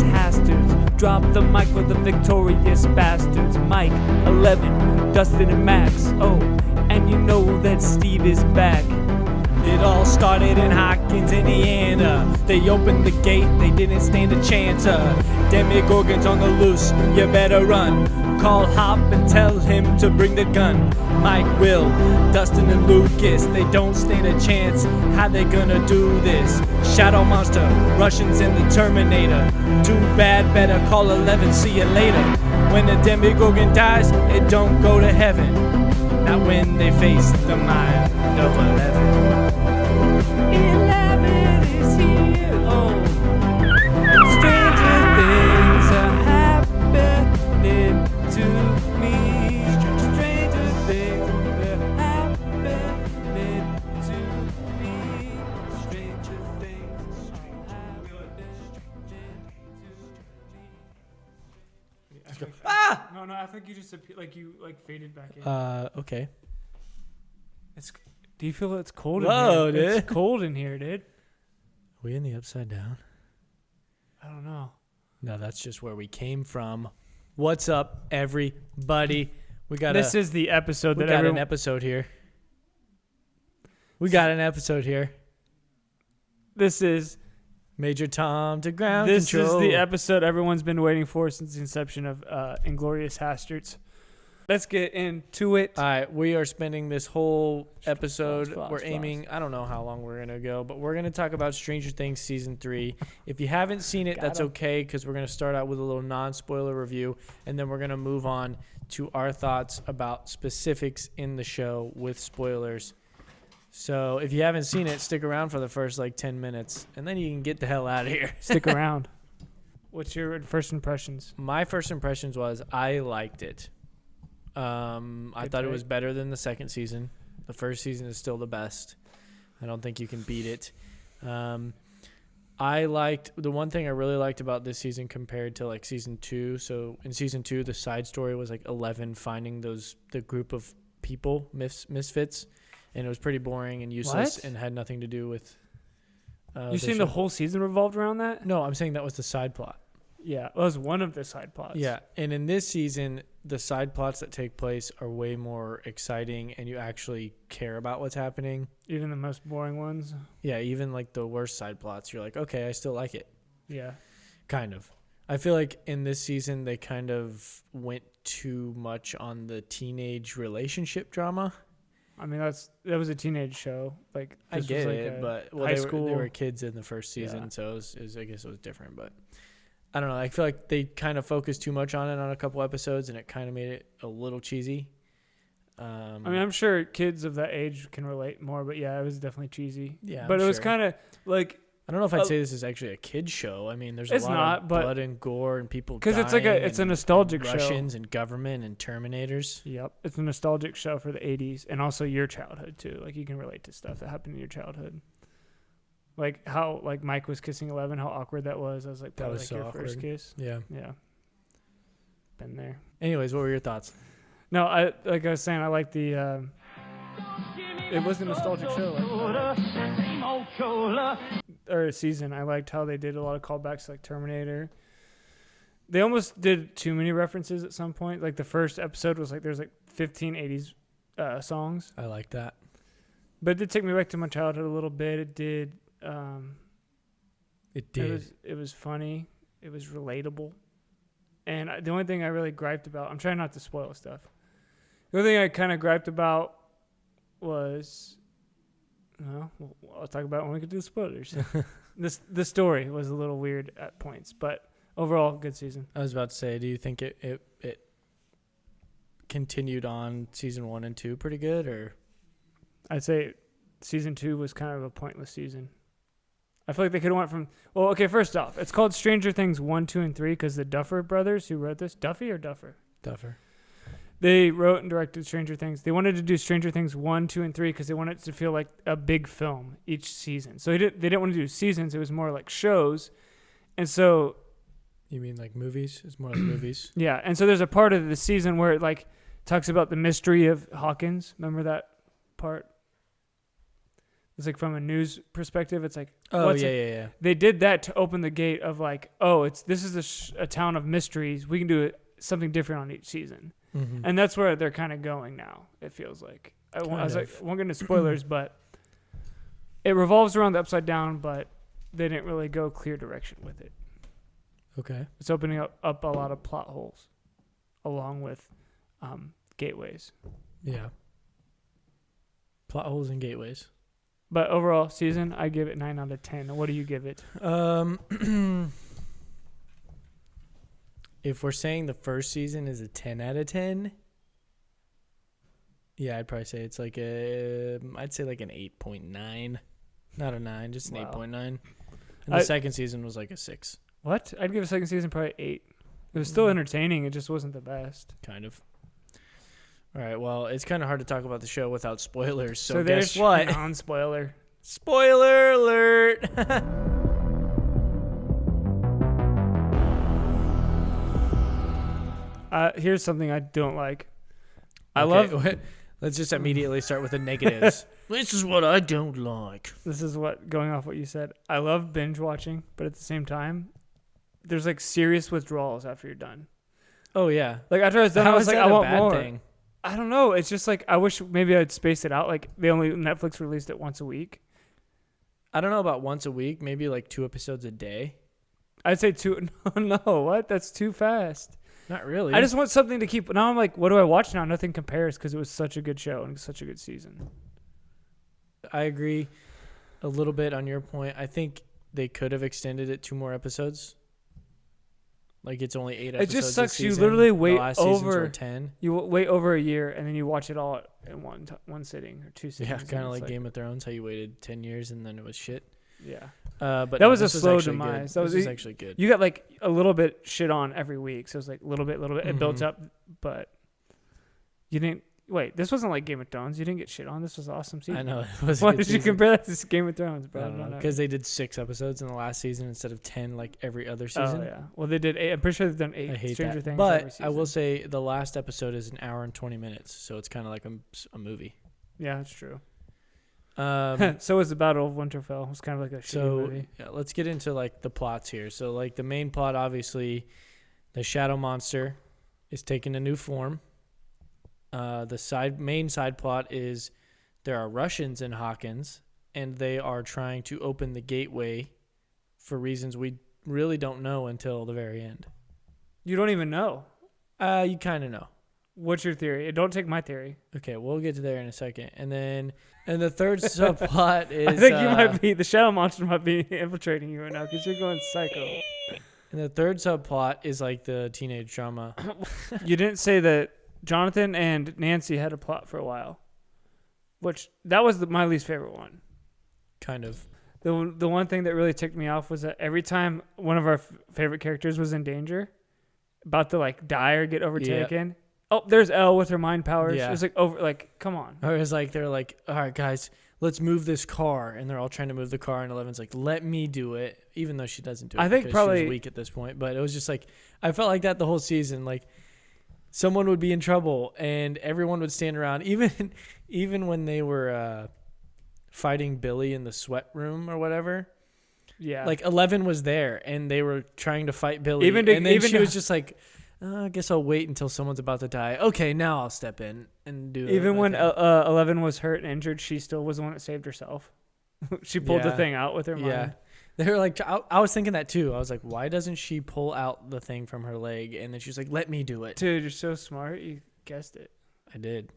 Inglorious Bastards. Drop the mic for the victorious bastards. Mike, 11, Dustin and Max. Oh, and you know that Steve is back. It all started in Hopkins, Indiana. They opened the gate, they didn't stand a chance. Demogorgons on the loose, you better run. Call Hop and tell him to bring the gun. Mike, Will, Dustin and Lucas, they don't stand a chance. How they gonna do this? Shadow Monster, Russians and the Terminator. Too bad, better call 11, see you later. When a Demogorgon dies, it don't go to heaven. Not when they face the mind of 11. 11 is here. Oh, stranger things are happening to me. Stranger things are happening to me. Stranger things are happening to me. Ah! No, I think you just faded back in. Okay. Do you feel it's cold Whoa, in here? dude. It's cold in here, dude. Are we in the upside down? I don't know. No, that's just where we came from. What's up, everybody? This is the episode we that got everyone... an episode here. We got an episode here. This is Major Tom to ground This control. is the episode everyone's been waiting for since the inception of Inglorious Bastards. Let's get into it. All right, we are spending this whole episode. Pause. We're aiming. I don't know how long we're gonna go, but we're gonna talk about Stranger Things season 3. If you haven't seen it, that's okay because we're gonna start out with a little non-spoiler review, and then we're gonna move on to our thoughts about specifics in the show with spoilers. So if you haven't seen it, stick around for the first 10 minutes, and then you can get the hell out of here. Stick around. What's your first impressions? My first impressions was I liked it. I thought it was better than the second season. The first season is still the best. I don't think you can beat it. I liked the one thing I really liked about this season compared to season 2. So in season 2, the side story was 11 finding the group of people, misfits, and it was pretty boring and useless and had nothing to do with. You saying the whole season revolved around that? No, I'm saying that was the side plot. Yeah, it was one of the side plots. Yeah, and in this season, the side plots that take place are way more exciting, and you actually care about what's happening. Even the most boring ones? Yeah, even the worst side plots, you're like, okay, I still like it. Yeah. Kind of. I feel like in this season, they kind of went too much on the teenage relationship drama. I mean, that was a teenage show. I get it, but high school. They were kids in the first season, so I guess it was different, but I don't know. I feel like they kind of focused too much on it on a couple episodes, and it kind of made it a little cheesy. I mean, I'm sure kids of that age can relate more, but yeah, it was definitely cheesy. Yeah, but it was kind of I don't know if I'd say this is actually a kid's show. I mean, there's a lot of blood and gore and people dying. Because it's a nostalgic show. Russians and government and Terminators. Yep, it's a nostalgic show for the 80s and also your childhood too. You can relate to stuff that happened in your childhood. How Mike was kissing 11, how awkward that was. I was like, that was so your awkward. First kiss. Yeah. Been there. Anyways, what were your thoughts? No, I was saying, I like the. It was a nostalgic show. Or a season. I liked how they did a lot of callbacks to Terminator. They almost did too many references at some point. The first episode was there's 15 80s songs. I like that. But it did take me back to my childhood a little bit. It did. It did. It was funny. It was relatable. And the only thing I really griped about, I'm trying not to spoil stuff. The only thing I kind of griped about was, I'll talk about it when we get to the spoilers. The story was a little weird at points, but overall, good season. I was about to say, do you think it continued on season 1 and 2 pretty good, or? I'd say season 2 was kind of a pointless season. I feel like they could have went from... Well, okay, first off, it's called Stranger Things 1, 2, and 3 because the Duffer brothers who wrote this... Duffy or Duffer? Duffer. They wrote and directed Stranger Things. They wanted to do Stranger Things 1, 2, and 3 because they wanted it to feel like a big film each season. So they didn't want to do seasons. It was more like shows. And so... You mean movies? It's more like movies? Yeah, and so there's a part of the season where it talks about the mystery of Hawkins. Remember that part? It's like from a news perspective. It's like, Oh, yeah. They did that to open the gate of like, oh, this is a town of mysteries. We can do something different on each season. Mm-hmm. And that's where they're kind of going now, it feels like. I was like, won't get into spoilers, but it revolves around the Upside Down, but they didn't really go clear direction with it. Okay. It's opening up a lot of plot holes along with gateways. Yeah. Plot holes and gateways. But overall season, I give it 9 out of 10. What do you give it? If we're saying the first season is a 10 out of 10, yeah, I'd probably say it's like I'd say like an 8.9. Not a 9, just an 8.9. And the second season was like a 6. What? I'd give a second season probably 8. It was still entertaining. It just wasn't the best. Kind of. All right, well, it's kind of hard to talk about the show without spoilers, so there's guess what? Non-spoiler. Spoiler alert! Here's something I don't like. Let's just immediately start with the negatives. This is what I don't like. This is what, going off what you said, I love binge watching, but at the same time, there's like serious withdrawals after you're done. Oh, yeah. Like after I was done, I was like, I want more. Thing? I don't know. It's just like, I wish maybe I'd space it out. Like Netflix released it once a week. I don't know about once a week, maybe like 2 episodes a day. I'd say 2. No, what? That's too fast. Not really. I just want something to keep. Now I'm like, what do I watch now? Nothing compares because it was such a good show and such a good season. I agree a little bit on your point. I think they could have extended it 2 more episodes. Like it's only 8 episodes. It just sucks. You literally wait over 10. You wait over a year and then you watch it all in one sitting or 2 sittings. Yeah, kind of like Game of Thrones, how you waited 10 years and then it was shit. Yeah. But that was a slow demise. That was actually good. You got like a little bit shit on every week, so it was like little bit. Mm-hmm. It built up, but you didn't. Wait, this wasn't like Game of Thrones. You didn't get shit on. This was an awesome season. I know. It was Why did you compare that to Game of Thrones, bro? I don't know. Because they did 6 episodes in the last season instead of 10 like every other season. Oh, yeah. Well, they did 8. I'm pretty sure they've done 8 I hate Stranger that. Things. But I will say the last episode is 1 hour and 20 minutes, so it's kind of like a movie. Yeah, that's true. So was the Battle of Winterfell. It was kind of like a shitty movie. Yeah, let's get into like the plots here. So like the main plot, obviously, the shadow monster is taking a new form. The main side plot is there are Russians in Hawkins, and they are trying to open the gateway for reasons we really don't know until the very end. You don't even know. You kind of know. What's your theory? Don't take my theory. Okay, we'll get to there in a second. And the third subplot is... I think the shadow monster might be infiltrating you right now because you're going psycho. And the third subplot is like the teenage drama. You didn't say that Jonathan and Nancy had a plot for a while, which that was my least favorite one. Kind of. The one thing that really ticked me off was that every time one of our favorite characters was in danger, about to like die or get overtaken, oh, there's Elle with her mind powers. Yeah. It was like, come on. Or it was like, they're like, all right, guys, let's move this car. And they're all trying to move the car. And Eleven's like, let me do it. Even though she doesn't do it. I think probably she was weak at this point. But it was just like, I felt like that the whole season. Like, someone would be in trouble and everyone would stand around. Even when they were fighting Billy in the sweat room or whatever. Yeah. Like 11 was there and they were trying to fight Billy. And then she was just like, I guess I'll wait until someone's about to die. Okay, now I'll step in and do it. Even when 11 was hurt and injured, she still was the one that saved herself. She pulled the thing out with her mind. Yeah. They were like, I was thinking that too. I was like, why doesn't she pull out the thing from her leg? And then she's like, let me do it. Dude, you're so smart. You guessed it. I did.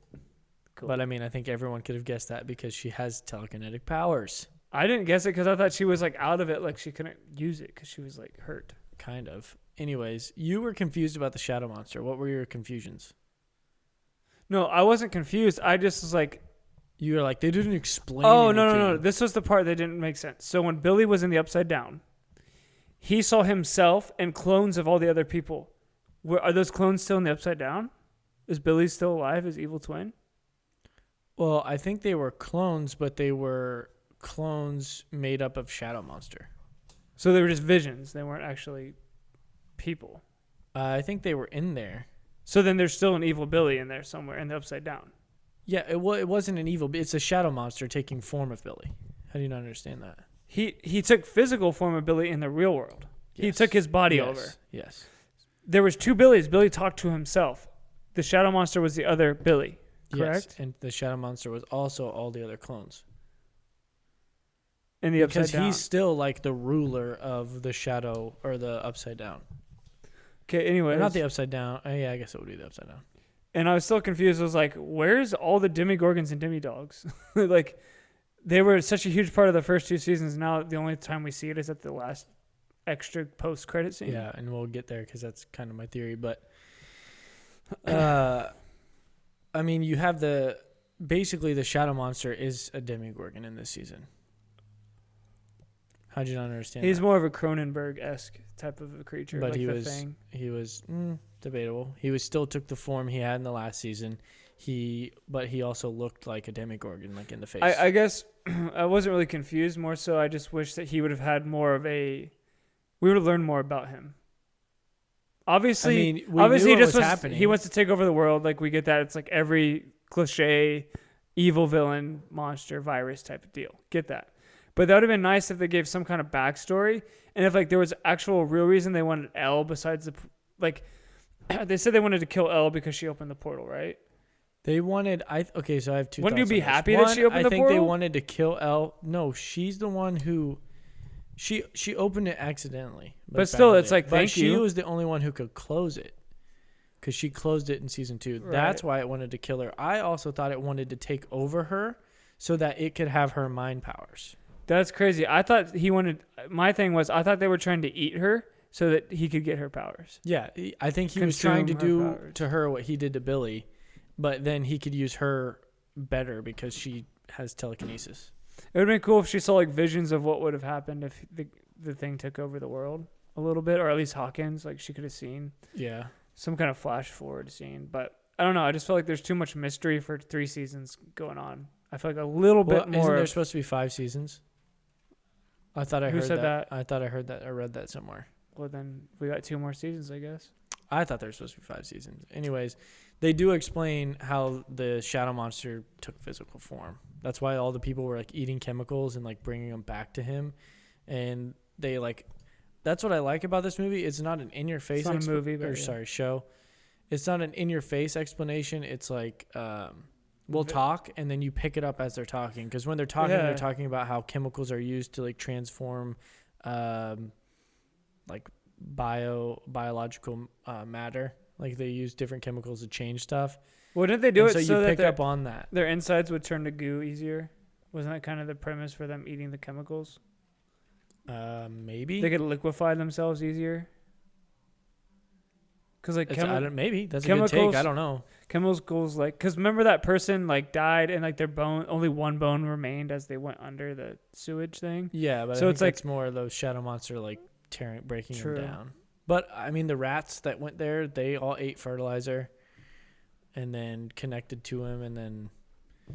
Cool. But I mean, I think everyone could have guessed that because she has telekinetic powers. I didn't guess it because I thought she was like out of it. Like she couldn't use it because she was like hurt. Kind of. Anyways, you were confused about the shadow monster. What were your confusions? No, I wasn't confused. I just was like... You were like, they didn't explain anything. No. This was the part that didn't make sense. So when Billy was in the Upside Down, he saw himself and clones of all the other people. Are those clones still in the Upside Down? Is Billy still alive, his evil twin? Well, I think they were clones, but they were clones made up of Shadow Monster. So they were just visions. They weren't actually people. I think they were in there. So then there's still an evil Billy in there somewhere in the Upside Down. Yeah, it wasn't an evil. It's a Shadow Monster taking form of Billy. How do you not understand that? He took physical form of Billy in the real world. Yes. He took his body over. Yes. There was 2 Billys. Billy talked to himself. The Shadow Monster was the other Billy, correct? Yes, and the Shadow Monster was also all the other clones. In the Upside Down. Because he's still like the ruler of the Shadow or the Upside Down. Okay, anyway. Not the Upside Down. Yeah, I guess it would be the Upside Down. And I was still confused. I was like, where's all the Demigorgons and Demidogs? Like, they were such a huge part of the first 2 seasons. Now the only time we see it is at the last extra post-credit scene. Yeah, and we'll get there because that's kind of my theory. But, I mean, you have basically the Shadow Monster is a Demigorgon in this season. How'd you not understand He's that? more of a Cronenberg-esque type of a creature. But like he was debatable. He still took the form he had in the last season. But he also looked like a Demigorgon, like in the face. I guess I wasn't really confused. More so, I just wish that he would have had more of a. We would have learned more about him. Obviously, he just was happening. He wants to take over the world. Like, we get that. It's like every cliche, evil villain, monster, virus type of deal. Get that. But that would have been nice if they gave some kind of backstory, and if like there was actual real reason they wanted Elle besides the like. They said they wanted to kill Elle because she opened the portal, right? They wanted. Okay, so I have 2. Wouldn't you thoughts be on this. happy One, that she opened the portal? I think they wanted to kill Elle. No, she's the one who. She opened it accidentally. But still, it's like, but thank you. She was the only one who could close it. Because she closed it in season 2. Right. That's why it wanted to kill her. I also thought it wanted to take over her so that it could have her mind powers. That's crazy. I thought he wanted. My thing was, I thought they were trying to eat her so that he could get her powers. Yeah, I think he was trying to do to her what he did to Billy, but then he could use her better because she has telekinesis. It would have been cool if she saw like visions of what would have happened if the thing took over the world a little bit, or at least Hawkins. Like, she could have seen. Yeah. Some kind of flash forward scene, but I don't know. I just feel like there's too much mystery for 3 seasons going on. I feel like a little bit more. Isn't there supposed to be 5 seasons? I thought I Who heard said that. I thought I heard that. I read that somewhere. Well, then we got 2 more seasons, I guess. I thought there were supposed to be 5 seasons. Anyways, they do explain how the Shadow Monster took physical form. That's why all the people were like eating chemicals and like bringing them back to him, and they like. That's what I like about this movie. It's not an in-your-face show. It's not an in-your-face explanation. It's like we'll talk, and then you pick it up as they're talking. Because when they're talking, they're talking about how chemicals are used to like transform, like biological matter. Like they use different chemicals to change stuff. Well, didn't they do it so you pick up on that? Their insides would turn to goo easier. Wasn't that kind of the premise for them eating the chemicals? Maybe they could liquefy themselves easier. Because like maybe that's a good take. I don't know. Chemicals like because remember that person like died and like their bone only one bone remained as they went under the sewage thing. Yeah, but so it's like more of those Shadow Monster like breaking them down. But I mean the rats that went there, they all ate fertilizer, and then connected to him, and then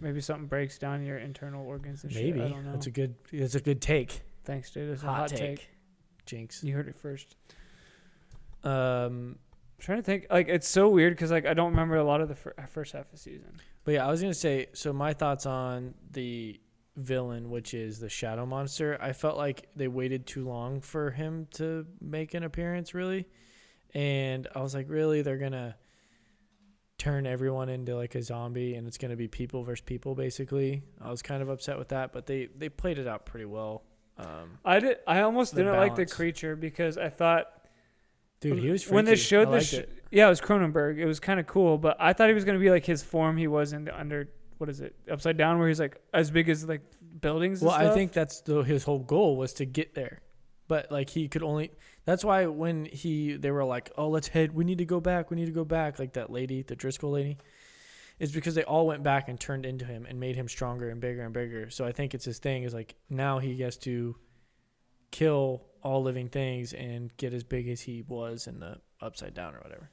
maybe something breaks down your internal organs and maybe. Shit. I don't know. That's a good take. Thanks, dude. It's a hot take. Jinx. You heard it first. I'm trying to think. Like, it's so weird because like I don't remember a lot of the first half of the season. But yeah, I was gonna say. So my thoughts on the villain, which is the Shadow Monster. I felt like they waited too long for him to make an appearance, really, and I was like, really, they're gonna turn everyone into like a zombie, and it's gonna be people versus people, basically. I was kind of upset with that, but they played it out pretty well. I almost didn't like the creature because I thought, dude, he was freaky. When they showed yeah, it was Cronenberg. It was kind of cool, but I thought he was gonna be like his form he was in the what is it, Upside Down, where he's like as big as like buildings. Well, and stuff. I think that's his whole goal was to get there, but like he could only. That's why when they were like, oh, let's head. We need to go back. Like that lady, the Driscoll lady. It's because they all went back and turned into him and made him stronger and bigger and bigger. So I think it's his thing is like now he has to kill all living things and get as big as he was in the Upside Down or whatever.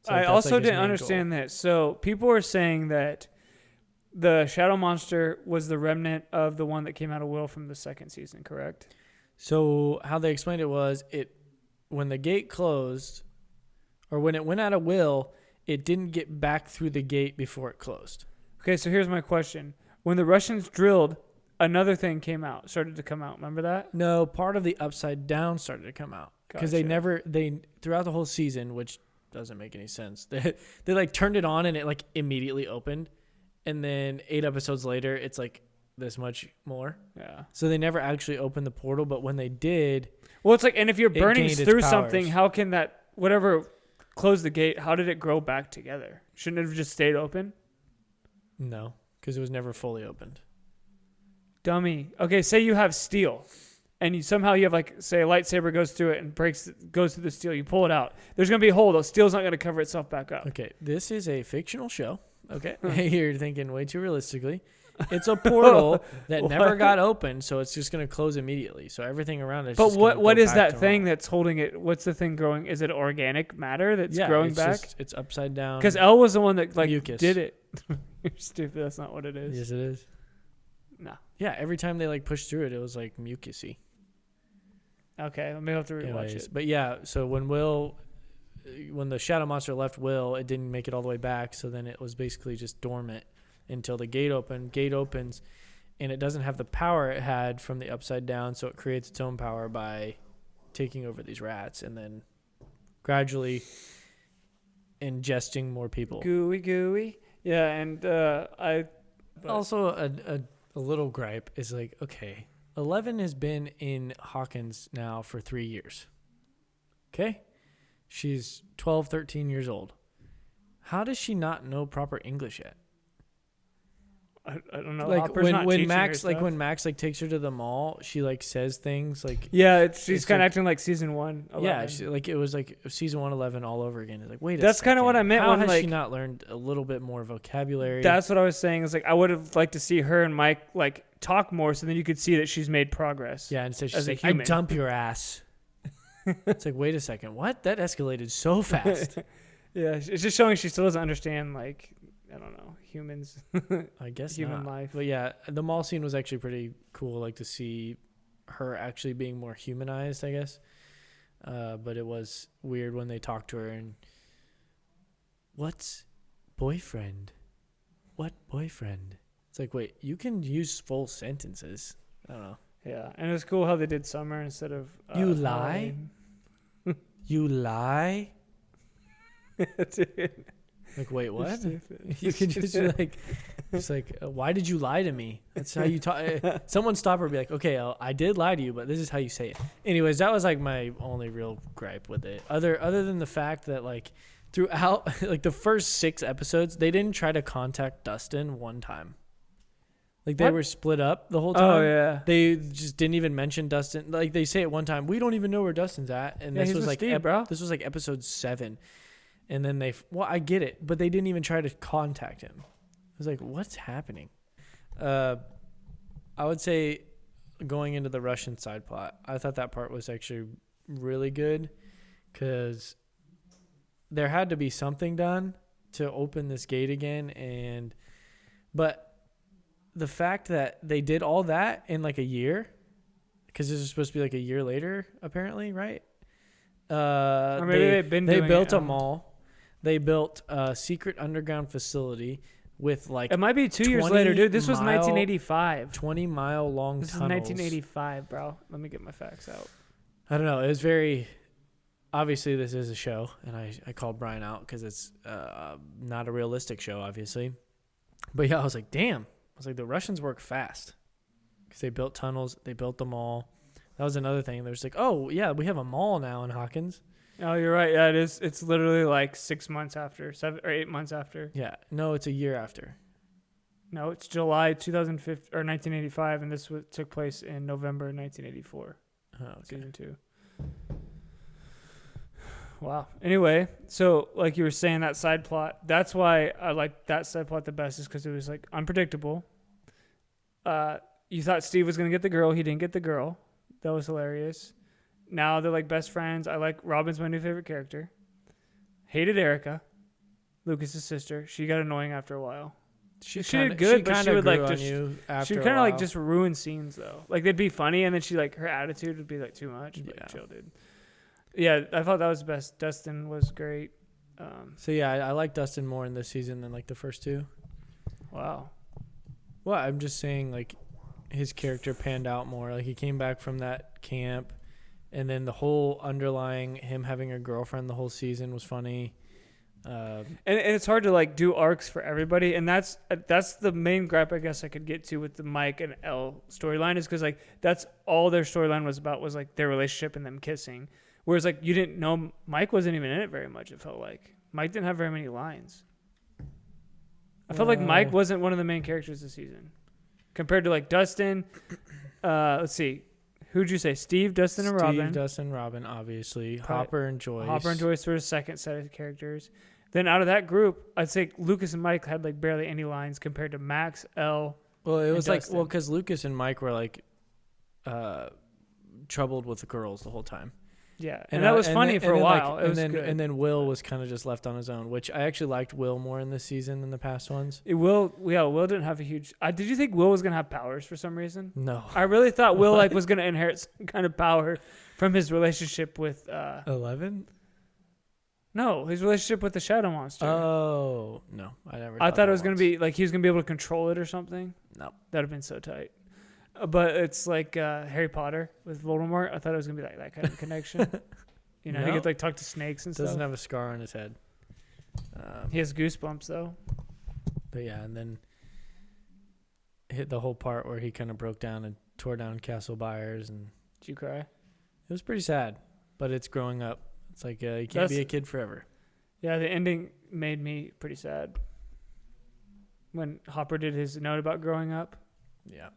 So I also didn't understand that. So people were saying that the Shadow Monster was the remnant of the one that came out of Will from the second season, correct? So how they explained it was when the gate closed or when it went out of Will, it didn't get back through the gate before it closed. Okay, so here's my question. When the Russians drilled another thing started to come out. Remember that? No, part of the Upside Down started to come out because they throughout the whole season, which doesn't make any sense. They like turned it on and it like immediately opened, and then 8 episodes later, it's like this much more. Yeah. So they never actually opened the portal, but when they did, well, it's like, and if you're burning gained its through powers. something, how can that whatever closed the gate? How did it grow back together? Shouldn't it have just stayed open? no, because it was never fully opened. Dummy. Okay, say you have steel, and somehow you have like, say, a lightsaber goes through it and goes through the steel. You pull it out. There's gonna be a hole. The steel's not gonna cover itself back up. Okay, this is a fictional show. Okay, you're thinking way too realistically. It's a portal that never got opened, so it's just gonna close immediately. So everything around it. But what is that thing that's holding it? What's the thing growing? Is it organic matter that's growing back? It's upside down. Because Elle was the one that like mucus. did it. You're stupid. That's not what it is. Yes, it is. No. Yeah, every time they like pushed through it, it was like mucusy. Okay, I may have to rewatch it. But yeah, so when the shadow monster left Will, it didn't make it all the way back, so then it was basically just dormant until the gate opened. Gate opens, and it doesn't have the power it had from the Upside Down, so it creates its own power by taking over these rats and then gradually ingesting more people. Gooey. Yeah, and Also, a little gripe is like, okay, 11 has been in Hawkins now for 3 years. Okay? She's 12, 13 years old. How does she not know proper English yet? I don't know. Like when Max takes her to the mall, she like says things like, yeah, she's kind of like, acting like season 1. 11. Yeah, it was like season 1, 11 all over again. It's like, wait, that's kind of what I meant. How when has like she not learned a little bit more vocabulary? That's what I was saying. Is like I would have liked to see her and Mike like talk more, so then you could see that she's made progress. Yeah, instead she's as like, a I human. dump your ass. It's like, wait a second, what? That escalated so fast. Yeah, it's just showing she still doesn't understand, like, I don't know, humans. I guess human not. life. But yeah, the mall scene was actually pretty cool, like to see her actually being more humanized, I guess. But it was weird when they talked to her and, what's boyfriend? What boyfriend? It's like, wait, you can use full sentences. I don't know. Yeah, and it was cool how they did summer instead of you lie? You lie? Dude. Like, wait, what? You could just like, why did you lie to me? That's how you talk. Someone stop her and be like, okay, I did lie to you, but this is how you say it. Anyways, that was like my only real gripe with it. Other than the fact that like throughout like the first 6 episodes, they didn't try to contact Dustin one time. Like they were split up the whole time. Oh yeah. They just didn't even mention Dustin. Like they say it one time, we don't even know where Dustin's at. And this was like Steve, bro. This was like episode 7. And then I get it, but they didn't even try to contact him. I was like, what's happening? I would say going into the Russian side plot, I thought that part was actually really good because there had to be something done to open this gate again. But the fact that they did all that in like a year, because this is supposed to be like a year later, apparently, right? Or maybe they built a mall. They built a secret underground facility with like it might be 2 years later, dude. This was 1985. 20-mile long This tunnels. is 1985, bro. Let me get my facts out. I don't know. It was very obviously this is a show, and I called Brian out because it's not a realistic show, obviously. But yeah, I was like, damn. I was like, the Russians work fast because they built tunnels, they built the mall. That was another thing. They was like, oh yeah, we have a mall now in Hawkins. Oh, you're right. Yeah, it is. It's literally like 6 months after, 7 or 8 months after. Yeah, no, it's a year after. No, it's July 2005 or 1985, and this took place in November 1984. Oh, okay. Season 2. Wow. Anyway, so like you were saying, that side plot. That's why I like that side plot the best, is because it was like unpredictable. You thought Steve was gonna get the girl. He didn't get the girl. That was hilarious. Now they're like best friends. I like Robin's my new favorite character. Hated Erica, Lucas's sister. She got annoying after a while. She did good, but she would like just she would kind of like just ruin scenes though. Like they'd be funny, and then she like her attitude would be like too much. But chill, dude. Yeah, I thought that was best. Dustin was great. So yeah, I like Dustin more in this season than like the first 2. Wow. Well, I'm just saying like his character panned out more. Like he came back from that camp, and then the whole underlying him having a girlfriend the whole season was funny. And it's hard to like do arcs for everybody, and that's the main gripe I guess I could get to with the Mike and Elle storyline, is because like that's all their storyline was about, was like their relationship and them kissing. Whereas like you didn't know Mike wasn't even in it very much. It felt like Mike didn't have very many lines. I felt like Mike wasn't one of the main characters this season compared to like Dustin. Let's see. Who'd you say? Steve, Dustin, and Robin. Steve, Dustin, Robin, obviously. Hopper and Joyce. Hopper and Joyce were the second set of characters. Then out of that group, I'd say Lucas and Mike had like barely any lines compared to Max, Elle. Well, it was like, Dustin. well, because Lucas and Mike were like troubled with the girls the whole time. Yeah, and that was funny for a while. Like, and then Will was kind of just left on his own, which I actually liked Will more in this season than the past ones. Will didn't have a huge. Did you think Will was gonna have powers for some reason? No, I really thought Will like was gonna inherit some kind of power from his relationship with 11. No, his relationship with the Shadow Monster. Oh no, I never. I thought it was gonna be like he was gonna be able to control it or something. No, that'd have been so tight. But it's like Harry Potter with Voldemort. I thought it was gonna be like that kind of connection. You know, he could like talk to snakes and stuff. Doesn't have a scar on his head. He has goosebumps though. But yeah, and then hit the whole part where he kind of broke down and tore down Castle Byers, and did you cry? It was pretty sad, but it's growing up. It's like you can't be a kid forever. Yeah, the ending made me pretty sad when Hopper did his note about growing up. Yeah.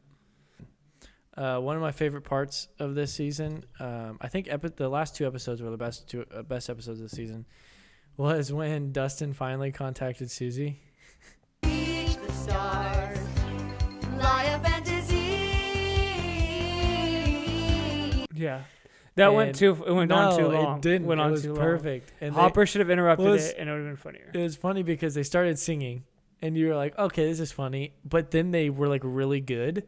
One of my favorite parts of this season, I think the last 2 episodes were the best episodes of the season, was when Dustin finally contacted Susie. Reach the stars, fly a fantasy. Yeah. It went on too long. It didn't. Went on it was too perfect. And Hopper should have interrupted it, and it would have been funnier. It was funny because they started singing, and you were like, okay, this is funny. But then they were like really good,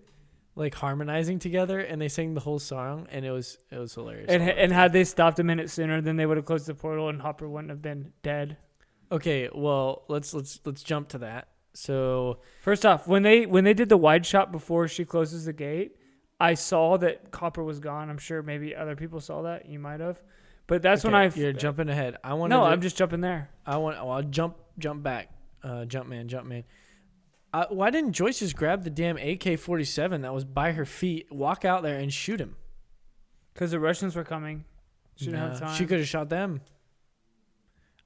like harmonizing together, and they sang the whole song, and it was hilarious. And had they stopped a minute sooner, then they would have closed the portal, and Hopper wouldn't have been dead. Okay, well, let's jump to that. So first off, when they did the wide shot before she closes the gate, I saw that Hopper was gone. I'm sure maybe other people saw that. You might have, but that's when you're jumping ahead. I'm just jumping there. I'll jump back. Jump man. Why didn't Joyce just grab the damn AK-47 that was by her feet, walk out there, and shoot him? Because the Russians were coming. She didn't have time. She could have shot them.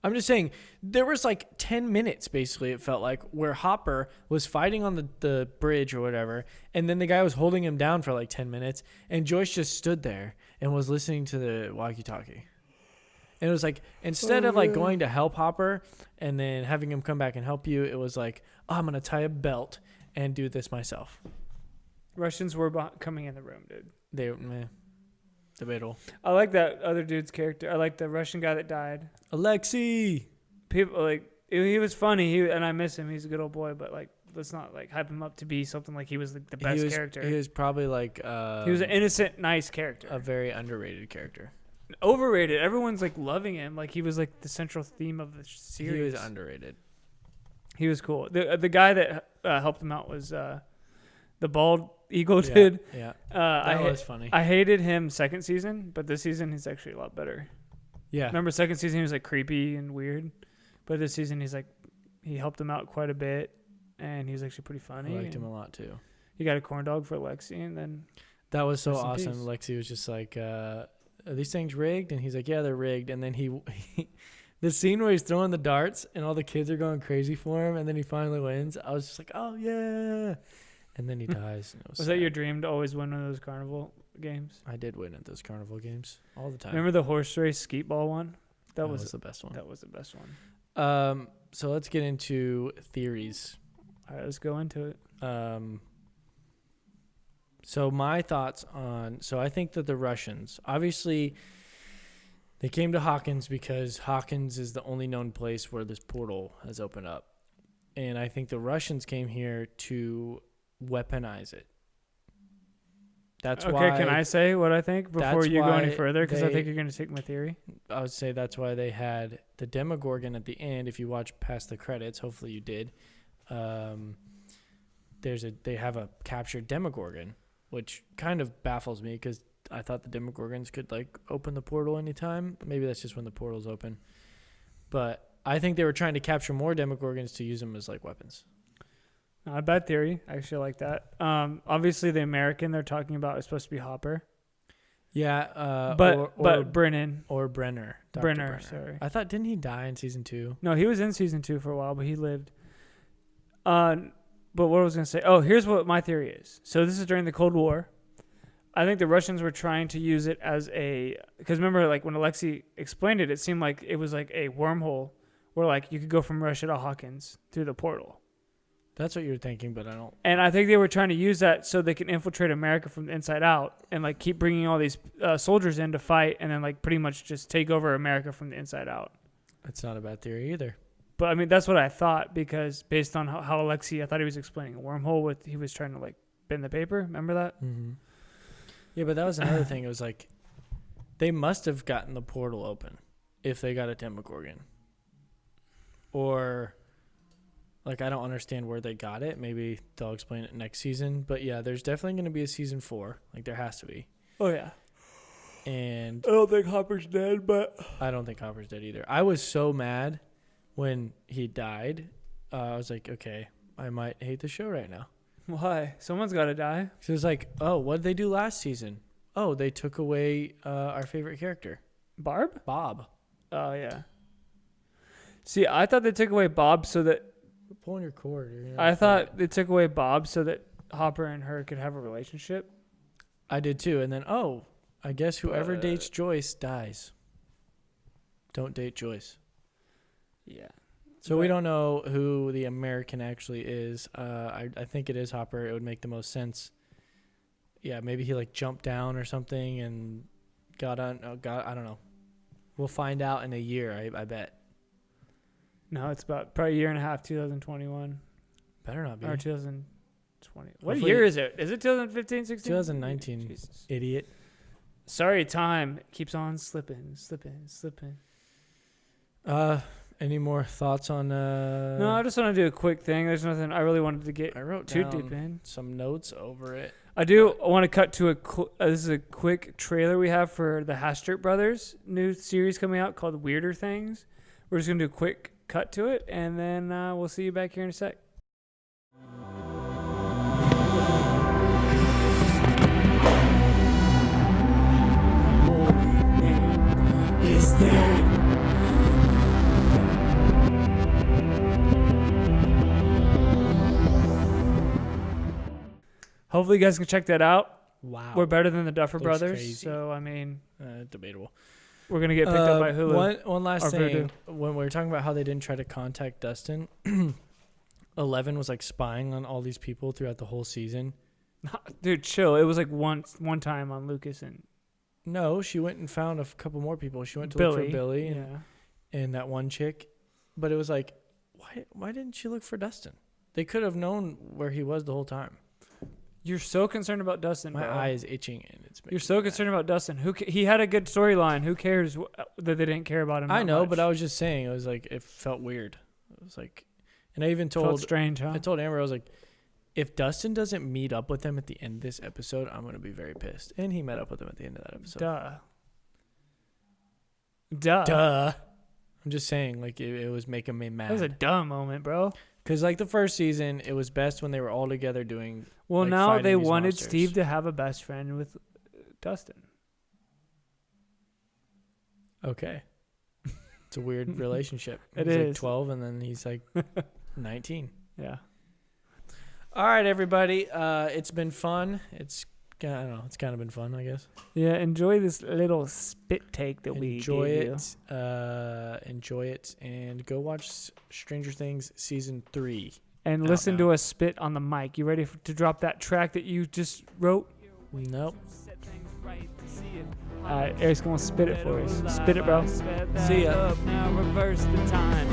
I'm just saying, there was like 10 minutes, basically, it felt like, where Hopper was fighting on the bridge or whatever, and then the guy was holding him down for like 10 minutes, and Joyce just stood there and was listening to the walkie-talkie. And it was like, instead of like going to help Hopper and then having him come back and help you, it was like, I'm going to tie a belt and do this myself. Russians were coming in the room, dude. Debatable. I like that other dude's character. I like the Russian guy that died. Alexei. People like, he was funny. And I miss him. He's a good old boy, but like, let's not like hype him up to be something like he was like the best character. He was probably like, he was an innocent, nice character. A very underrated character. Overrated. Everyone's like loving him. Like he was like the central theme of the series. He was underrated. He was cool. The guy that helped him out was the bald eagle dude. Yeah. That was funny. I hated him second season, but this season he's actually a lot better. Yeah. Remember second season he was like creepy and weird, but this season he's like he helped him out quite a bit, and he was actually pretty funny. I liked him a lot too. He got a corn dog for Lexi, and then that was so awesome. Lexi was just like, "Are these things rigged?" And he's like, "Yeah, they're rigged." And then he the scene where he's throwing the darts and all the kids are going crazy for him, and then he finally wins. I was just like, "Oh yeah!" And then he dies. And was that your dream to always win one of those carnival games? I did win at those carnival games all the time. Remember the horse race skeet ball one? That was the best one. That was the best one. So let's get into theories. All right, let's go into it. So my thoughts on... So I think that the Russians, obviously, they came to Hawkins because Hawkins is the only known place where this portal has opened up. And I think the Russians came here to weaponize it. That's why... Okay, can I say what I think before you go any further? Because I think you're going to take my theory. I would say that's why they had the Demogorgon at the end. If you watch past the credits, hopefully you did. They have a captured Demogorgon which kind of baffles me because I thought the Demogorgons could like open the portal anytime. Maybe that's just when the portal's open. But I think they were trying to capture more Demogorgons to use them as like weapons. Not a bad theory. I actually like that. Obviously, the American they're talking about is supposed to be Hopper. Yeah, but Brennan. Or Brenner. Dr. Brenner, sorry. I thought, didn't he die in season 2? No, he was in season 2 for a while, but he lived. But what I was going to say, here's what my theory is. So this is during the Cold War. I think the Russians were trying to use it as because remember, like when Alexei explained it, it seemed like it was like a wormhole where like you could go from Russia to Hawkins through the portal. That's what you're thinking, but I don't. And I think they were trying to use that so they can infiltrate America from the inside out and like keep bringing all these soldiers in to fight and then like pretty much just take over America from the inside out. That's not a bad theory either. But I mean, that's what I thought because based on how Alexei, I thought he was explaining a wormhole he was trying to like bend the paper. Remember that? Mm-hmm. Yeah, but that was another thing. It was like they must have gotten the portal open if they got a Demogorgon. Or like I don't understand where they got it. Maybe they'll explain it next season. But yeah, there's definitely going to be a season 4. Like there has to be. Oh yeah. And I don't think Hopper's dead, but I don't think Hopper's dead either. I was so mad when he died. I was like, okay, I might hate the show right now. Why? Someone's got to die. So it was like, oh, what did they do last season? Oh, they took away our favorite character, Barb? Bob. Oh yeah. See, I thought they took away Bob so that You're pulling your cord. I thought they took away Bob so that Hopper and her could have a relationship. I did too. And then, I guess whoever dates Joyce dies. Don't date Joyce. Yeah. So we don't know who the American actually is. I think it is Hopper. It would make the most sense. Yeah, maybe he like jumped down or something and got on. I don't know. We'll find out in a year, I bet. No, it's about probably a year and a half, 2021. Better not be. Or 2020. What Hopefully- year is it? Is it 2015, 16? 2019. Jesus. Idiot. Sorry, time keeps on slipping. Any more thoughts on? No, I just want to do a quick thing. There's nothing I really wanted to get I wrote too down deep in. some notes over it. I want to cut to this is a quick trailer we have for the Hastert Brothers new series coming out called Weirder Things. We're just going to do a quick cut to it, and then we'll see you back here in a sec. Hopefully you guys can check that out. Wow. We're better than the Duffer Looks Brothers, crazy. so I mean, Debatable. we're gonna get picked up by Hulu. One last or thing. Vudu. When we were talking about how they didn't try to contact Dustin, 11 was like spying on all these people throughout the whole season. Dude, chill. It was like one time on Lucas and No, she went and found a couple more people. She went to Billy. look for Billy Yeah. and that one chick. But it was like, why didn't she look for Dustin? They could have known where he was the whole time. You're so concerned about Dustin, My bro. eye is itching and it's making You're so me concerned about Dustin. He had a good storyline. Who cares that they didn't care about him? mad. I that know, much? but I was just saying, it was like, it felt weird. It was like, and I even Felt told, strange, huh? I told Amber, I was like, if Dustin doesn't meet up with them at the end of this episode, I'm going to be very pissed. And he met up with them at the end of that episode. Duh. I'm just saying, like, it was making me mad. That was a dumb moment, bro. Because, like, the first season, it was best when they were all together doing. Well, like, now fighting they these wanted monsters. Steve to have a best friend with Dustin. Okay. It's a weird relationship. It He's like is. 12 and then he's like 19. Yeah. All right, everybody. It's been fun. I don't know. It's kind of been fun, I guess. Yeah, enjoy this little spit take that we Enjoy gave it. Enjoy it. And go watch Stranger Things Season 3. And Out listen now. to us spit on the mic. You ready to drop that track that you just wrote? Nope. All right, Eric's going to spit it for us. Spit it, bro. See ya. Now reverse the time.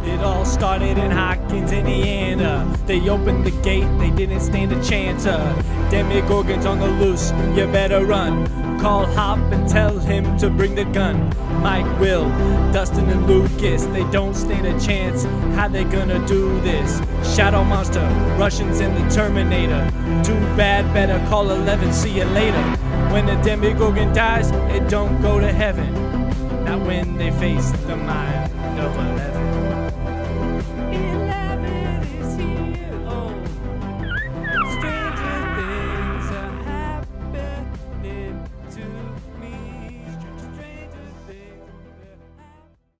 It all started in Hopkins, Indiana. They opened the gate, they didn't stand a chance. Demogorgon's on the loose, you better run. Call Hop and tell him to bring the gun. Mike, Will, Dustin, and Lucas, they don't stand a chance. How they gonna do this? Shadow Monster, Russians, and the Terminator. Too bad, better call 11, see you later. When the Demogorgon dies, it don't go to heaven. Not when they face the mind of 11.